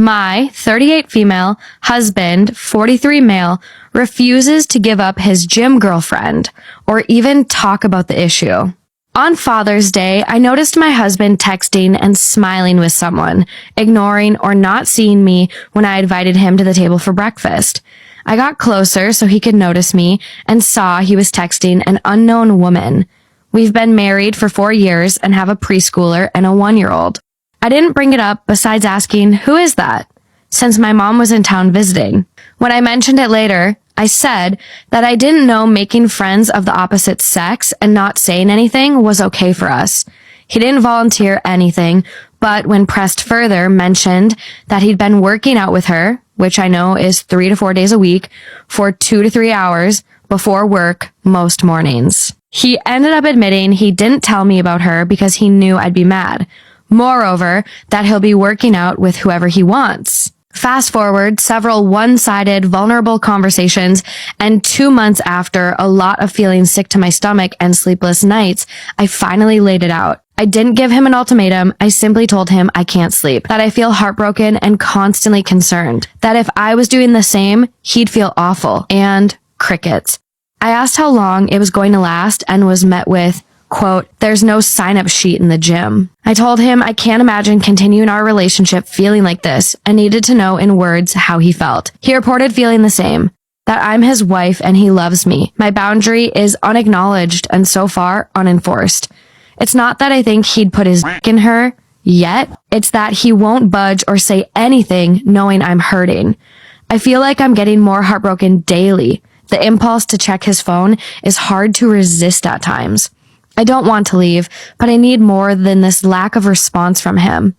My 38 female husband, 43 male, refuses to give up his gym girlfriend or even talk about the issue. On Father's Day, I noticed my husband texting and smiling with someone, ignoring or not seeing me when I invited him to the table for breakfast. I got closer so he could notice me and saw he was texting an unknown woman. We've been married for 4 years and have a preschooler and a 1-year-old. I didn't bring it up besides asking, who is that? Since my mom was in town visiting. When I mentioned it later, I said that I didn't know making friends of the opposite sex and not saying anything was okay for us. He didn't volunteer anything, but when pressed further, mentioned that he'd been working out with her, which I know is 3 to 4 days a week, for 2 to 3 hours before work most mornings. He ended up admitting he didn't tell me about her because he knew I'd be mad. Moreover, that he'll be working out with whoever he wants. Fast forward several one-sided, vulnerable conversations, and 2 months after a lot of feeling sick to my stomach and sleepless nights, I finally laid it out. I didn't give him an ultimatum. I simply told him I can't sleep, that I feel heartbroken and constantly concerned, that if I was doing the same, he'd feel awful, and crickets. I asked how long it was going to last and was met with, quote, "There's no sign-up sheet in the gym." I told him I can't imagine continuing our relationship feeling like this and needed to know in words how he felt. He reported feeling the same, that I'm his wife and he loves me. My boundary is unacknowledged and so far unenforced. It's not that I think he'd put his in her yet. It's that he won't budge or say anything knowing I'm hurting. I feel like I'm getting more heartbroken daily. The impulse to check his phone is hard to resist at times. I don't want to leave, but I need more than this lack of response from him.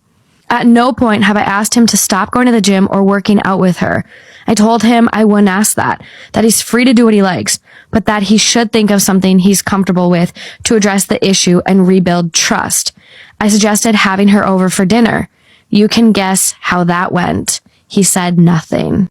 At no point have I asked him to stop going to the gym or working out with her. I told him I wouldn't ask that he's free to do what he likes, but that he should think of something he's comfortable with to address the issue and rebuild trust. I suggested having her over for dinner. You can guess how that went. He said nothing.